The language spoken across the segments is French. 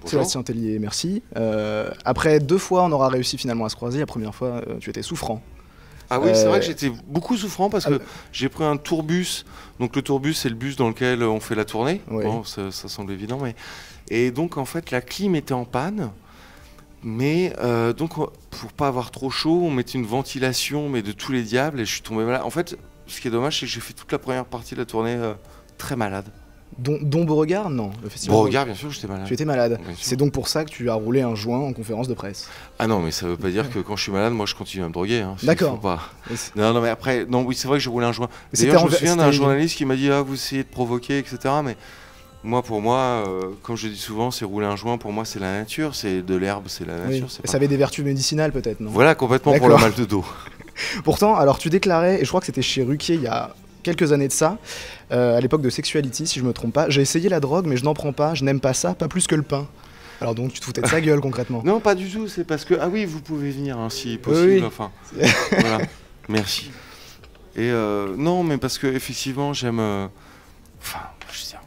Sébastien Tellier, merci. Après 2 fois, on aura réussi finalement à se croiser. La première fois, tu étais souffrant. Ah oui, c'est vrai que j'étais beaucoup souffrant parce que j'ai pris un tourbus. Donc le tourbus, c'est le bus dans lequel on fait la tournée. Ouais. Bon, ça semble évident, mais... Et donc en fait, la clim était en panne. Mais donc pour pas avoir trop chaud, on mettait une ventilation mais de tous les diables et je suis tombé malade. En fait, ce qui est dommage, c'est que j'ai fait toute la première partie de la tournée très malade. Dont Beauregard, non. Le festival Beauregard, bien sûr, j'étais malade. Tu étais malade. C'est donc pour ça que tu as roulé un joint en conférence de presse. Ah non, mais ça veut pas dire que quand je suis malade, moi je continue à me droguer. Hein. D'accord. Non, mais après, non, oui, c'est vrai que j'ai roulé un joint. D'ailleurs, je me souviens d'un journaliste qui m'a dit ah, vous essayez de provoquer, etc. Mais moi, pour moi, comme je dis souvent, c'est rouler un joint. Pour moi, c'est la nature, c'est de l'herbe, c'est la nature. Et ça avait des vertus médicinales, peut-être, non? Voilà, complètement pour le mal de dos. Pourtant, alors tu déclarais, et je crois que c'était chez Ruquier il y a quelques années de ça, à l'époque de Sexuality, si je me trompe pas, j'ai essayé la drogue, mais je n'en prends pas, je n'aime pas ça, pas plus que le pain. Alors donc tu te foutais de sa gueule concrètement? Non, pas du tout, c'est parce que, ah oui, vous pouvez venir hein, si possible, oui. Enfin, voilà, merci. Et non, mais parce que effectivement, j'aime, enfin, je veux dire,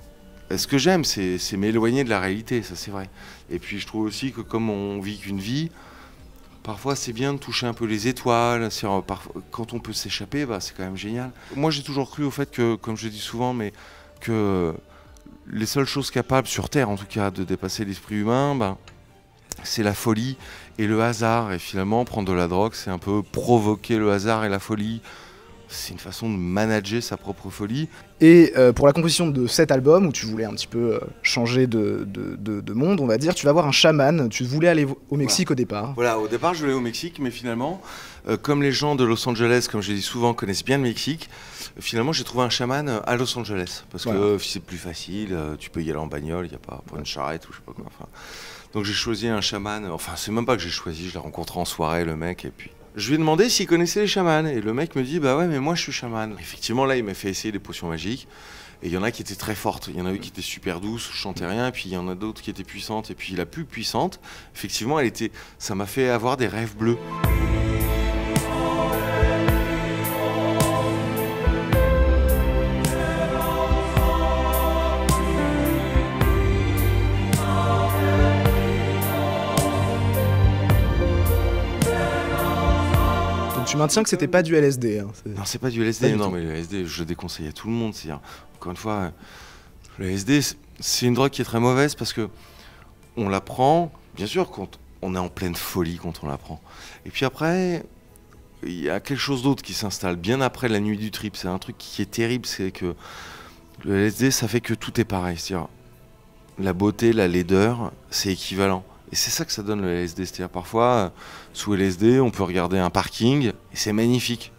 ce que j'aime, c'est m'éloigner de la réalité, ça c'est vrai. Et puis je trouve aussi que comme on vit qu'une vie, parfois c'est bien de toucher un peu les étoiles, quand on peut s'échapper, bah, c'est quand même génial. Moi j'ai toujours cru au fait que, comme je dis souvent, mais que les seules choses capables sur Terre en tout cas de dépasser l'esprit humain, bah, c'est la folie et le hasard. Et finalement prendre de la drogue c'est un peu provoquer le hasard et la folie. C'est une façon de manager sa propre folie. Et pour la composition de cet album, où tu voulais un petit peu changer de monde, on va dire, tu vas voir un chaman, tu voulais aller au Mexique au départ. Voilà, au départ je voulais au Mexique, mais finalement, comme les gens de Los Angeles, comme je l'ai dit souvent, connaissent bien le Mexique, finalement j'ai trouvé un chaman à Los Angeles, parce que c'est plus facile, tu peux y aller en bagnole, il n'y a pas pour une charrette ou je sais pas quoi. Enfin, donc j'ai choisi un chaman, enfin c'est même pas que j'ai choisi, je l'ai rencontré en soirée le mec, et puis... Je lui ai demandé s'il connaissait les chamans et le mec me dit bah ouais mais moi je suis chaman. Effectivement là il m'a fait essayer des potions magiques et il y en a qui étaient très fortes, il y en a eu qui étaient super douces, je chantais rien et puis il y en a d'autres qui étaient puissantes et puis la plus puissante, effectivement ça m'a fait avoir des rêves bleus. Tu maintiens que c'était pas du LSD. Hein, non, c'est pas du LSD. Non, mais le LSD, je le déconseille à tout le monde. Encore une fois, le LSD, c'est une drogue qui est très mauvaise parce que on la prend, bien sûr, quand on est en pleine folie quand on la prend. Et puis après, il y a quelque chose d'autre qui s'installe bien après la nuit du trip. C'est un truc qui est terrible, c'est que le LSD, ça fait que tout est pareil. C'est-à-dire, la beauté, la laideur, c'est équivalent. Et c'est ça que ça donne le LSD, c'est-à-dire parfois, sous LSD, on peut regarder un parking, et c'est magnifique.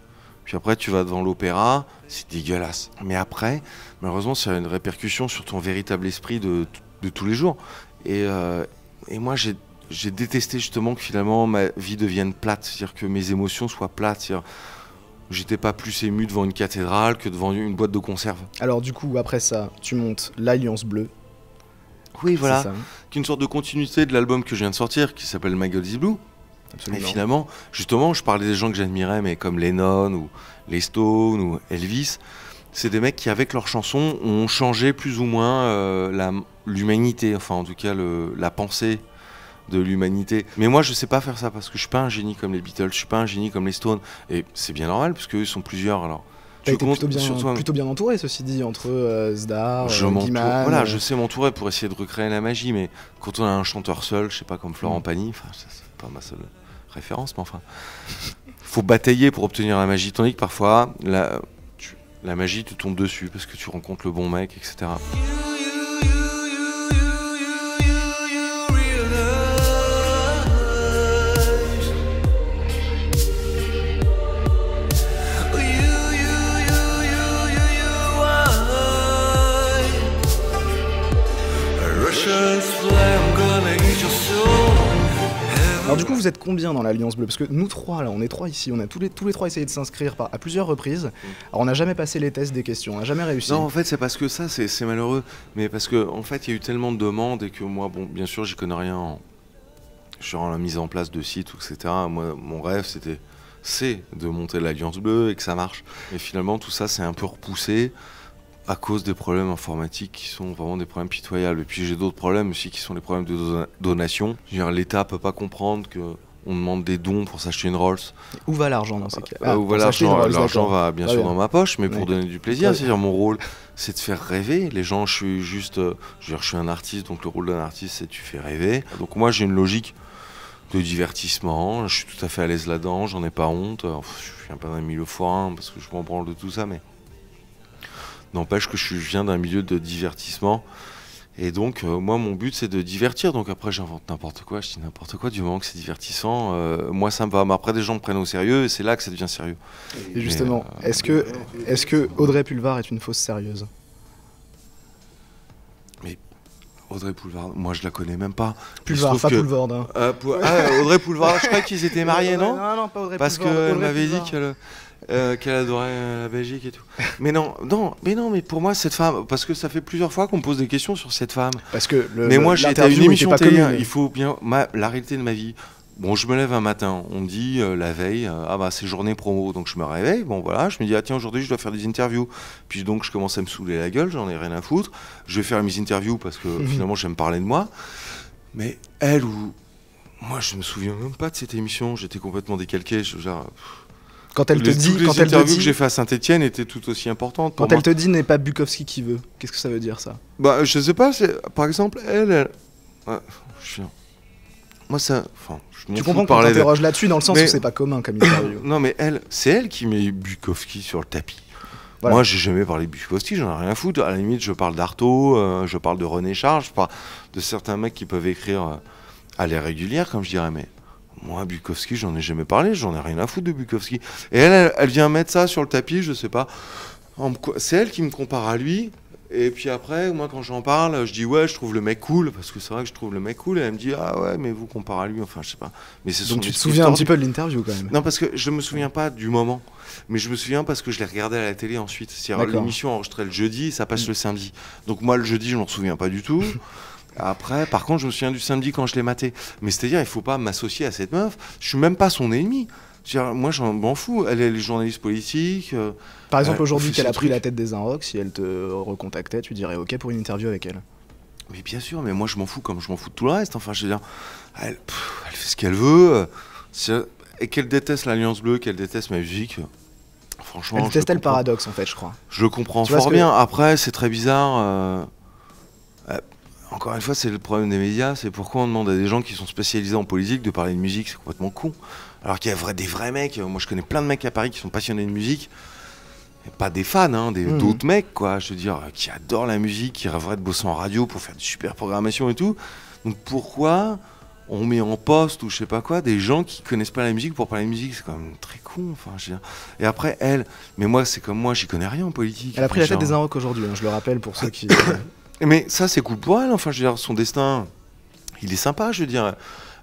Puis après, tu vas devant l'opéra, c'est dégueulasse. Mais après, malheureusement, ça a une répercussion sur ton véritable esprit de tous les jours. Et moi, j'ai détesté justement que finalement, ma vie devienne plate, c'est-à-dire que mes émotions soient plates. C'est-à-dire, j'étais pas plus ému devant une cathédrale que devant une boîte de conserve. Alors du coup, après ça, tu montes l'Alliance Bleue. Oui, voilà, qui est une sorte de continuité de l'album que je viens de sortir, qui s'appelle My God is Blue. Absolument. Et finalement, justement, je parlais des gens que j'admirais, mais comme Lennon, ou les Stones, ou Elvis, c'est des mecs qui, avec leurs chansons, ont changé plus ou moins l'humanité, enfin en tout cas la pensée de l'humanité. Mais moi, je sais pas faire ça, parce que je suis pas un génie comme les Beatles, je suis pas un génie comme les Stones, et c'est bien normal, parce qu'eux sont plusieurs, alors... Tu été plutôt bien entouré, ceci dit, entre Zdar, Guiman... Voilà, je sais m'entourer pour essayer de recréer la magie, mais quand on a un chanteur seul, je sais pas, comme Florent Pagny, c'est pas ma seule référence, mais enfin... faut batailler pour obtenir la magie, tandis que parfois, la magie te tombe dessus, parce que tu rencontres le bon mec, etc. Alors du coup, vous êtes combien dans l'Alliance Bleue? Parce que nous trois, là, on est trois ici, on a tous les trois essayé de s'inscrire à plusieurs reprises. Alors on n'a jamais passé les tests des questions, on n'a jamais réussi. Non, en fait, c'est parce que ça, c'est malheureux. Mais parce que en fait, il y a eu tellement de demandes et que moi, bon, bien sûr, j'y connais rien sur la mise en place de sites, etc. Moi, mon rêve, c'est de monter l'Alliance Bleue et que ça marche. Et finalement, tout ça, c'est un peu repoussé à cause des problèmes informatiques qui sont vraiment des problèmes pitoyables. Et puis j'ai d'autres problèmes aussi qui sont les problèmes de donation. Je veux dire, l'État peut pas comprendre que on demande des dons pour s'acheter une Rolls. Où va l'argent dans ces cas? Où va l'argent? L'argent va bien sûr bien dans ma poche, mais pour Oui. donner du plaisir. Ouais. C'est-à-dire mon rôle, c'est de faire rêver. Les gens, je suis juste, je veux dire, je suis un artiste, donc le rôle d'un artiste, c'est tu fais rêver. Donc moi, j'ai une logique de divertissement. Je suis tout à fait à l'aise là-dedans. J'en ai pas honte. Enfin, je viens pas d'un milieu forain parce que je m'en branle de tout ça, mais n'empêche que je viens d'un milieu de divertissement. Et donc, moi, mon but, c'est de divertir. Donc après, j'invente n'importe quoi, je dis n'importe quoi, du moment que c'est divertissant. Moi, ça me va. Mais après, des gens me prennent au sérieux, et c'est là que ça devient sérieux. Et justement, est-ce que Audrey Pulvar est une fausse sérieuse? Audrey Pulvar, moi, je la connais même pas. Pulvar, pas Poulvord. Hein. Audrey Pulvar, je crois qu'ils étaient mariés, non? Non, pas Audrey Parce Pulvar. qu'elle m'avait dit qu'elle adorait la Belgique et tout. Mais mais pour moi, cette femme, parce que ça fait plusieurs fois qu'on me pose des questions sur cette femme. Parce que mais moi, j'ai été à une l'interview émission était pas télé, commune. il faut bien. La réalité de ma vie. Bon, je me lève un matin, on me dit la veille, ah bah c'est journée promo, donc je me réveille, bon voilà, je me dis, ah tiens, aujourd'hui je dois faire des interviews. Puis donc je commence à me saouler la gueule, j'en ai rien à foutre. Je vais faire mes interviews parce que finalement j'aime parler de moi. Mais elle ou. Moi, je me souviens même pas de cette émission, j'étais complètement décalqué. Quand elle te dit, toutes les interviews que j'ai fait à Saint-Etienne étaient tout aussi importantes. Quand elle te dit n'est pas Bukowski qui veut, qu'est-ce que ça veut dire ça? Bah, je sais pas, par exemple, elle... Ouais, moi, ça... Enfin, tu comprends qu'on t'interroge là-dessus dans le sens où c'est pas commun comme interview. Non, mais c'est elle qui met Bukowski sur le tapis. Voilà. Moi, j'ai jamais parlé de Bukowski, j'en ai rien à foutre. À la limite, je parle d'Artaud, je parle de René Char, je parle de certains mecs qui peuvent écrire à l'air régulière, comme je dirais, mais... Moi, Bukowski, j'en ai jamais parlé, j'en ai rien à foutre de Bukowski. Et elle vient mettre ça sur le tapis, je sais pas. C'est elle qui me compare à lui. Et puis après, moi, quand j'en parle, je dis ouais, je trouve le mec cool, parce que c'est vrai que je trouve le mec cool. Et elle me dit ah ouais, mais vous comparez à lui, enfin, je sais pas. Mais donc tu te souviens un petit peu de l'interview quand même? Non, parce que je me souviens pas du moment, mais je me souviens parce que je l'ai regardé à la télé ensuite. C'est-à-dire l'émission enregistrée le jeudi, ça passe le samedi. Donc moi, le jeudi, je m'en souviens pas du tout. Après, par contre, je me souviens du samedi quand je l'ai maté. Mais c'est-à-dire, il faut pas m'associer à cette meuf. Je suis même pas son ennemi. Moi, je m'en fous. Elle est journaliste politique. Par exemple, aujourd'hui, qu'elle a pris la tête des Inrocks, si elle te recontactait, tu dirais OK pour une interview avec elle? Mais bien sûr, mais moi, je m'en fous comme je m'en fous de tout le reste. Enfin, je veux dire, elle fait ce qu'elle veut. Et qu'elle déteste l'Alliance Bleue, qu'elle déteste ma musique. Franchement, elle détestait le paradoxe, en fait, je crois. Je le comprends fort bien. Après, c'est très bizarre. Encore une fois, c'est le problème des médias, c'est pourquoi on demande à des gens qui sont spécialisés en politique de parler de musique, c'est complètement con. Alors qu'il y a des vrais mecs, moi je connais plein de mecs à Paris qui sont passionnés de musique, et pas des fans, hein, d'autres mecs, quoi, je veux dire, qui adorent la musique, qui rêveraient de bosser en radio pour faire de super programmation et tout. Donc pourquoi on met en poste ou je sais pas quoi des gens qui connaissent pas la musique pour parler de musique? C'est quand même très con, enfin, je veux dire. Et après, mais moi c'est comme moi, j'y connais rien en politique. Elle a pris la tête des Inrocks aujourd'hui, hein, je le rappelle pour ceux qui... Mais ça, c'est cool pour elle. Enfin, je veux dire, son destin, il est sympa. Je veux dire,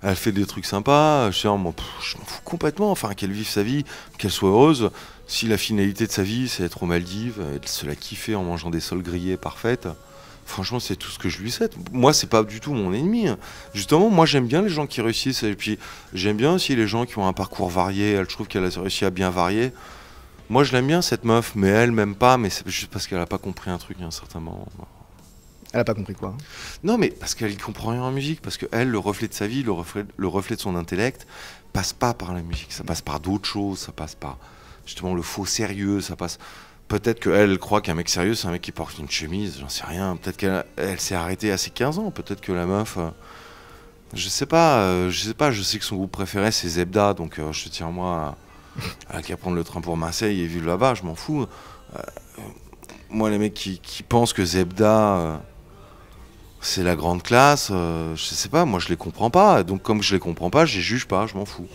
elle fait des trucs sympas. Je m'en fous complètement. Enfin, qu'elle vive sa vie, qu'elle soit heureuse. Si la finalité de sa vie, c'est être aux Maldives, et se la kiffer en mangeant des sols grillés parfaites, franchement, c'est tout ce que je lui souhaite. Moi, c'est pas du tout mon ennemi. Justement, moi, j'aime bien les gens qui réussissent. Et puis, j'aime bien aussi les gens qui ont un parcours varié. Elle, je trouve qu'elle a réussi à bien varier. Moi, je l'aime bien, cette meuf, mais elle m'aime pas. Mais c'est juste parce qu'elle a pas compris un truc à un certain moment. Elle a pas compris quoi? Non, mais parce qu'elle y comprend rien en musique, parce que elle, le reflet de sa vie, le reflet de son intellect, passe pas par la musique, ça passe par d'autres choses, ça passe par justement le faux sérieux, ça passe. Peut-être qu'elle croit qu'un mec sérieux, c'est un mec qui porte une chemise, j'en sais rien. Peut-être qu'elle s'est arrêtée à ses 15 ans, peut-être que la meuf. Je sais pas, je sais que son groupe préféré c'est Zebda, donc je tiens moi à qu'à prendre le train pour Marseille et vivre là-bas, je m'en fous. Moi, les mecs qui pensent que Zebda. C'est la grande classe, je sais pas, moi je les comprends pas, donc comme je les comprends pas, je les juge pas, je m'en fous.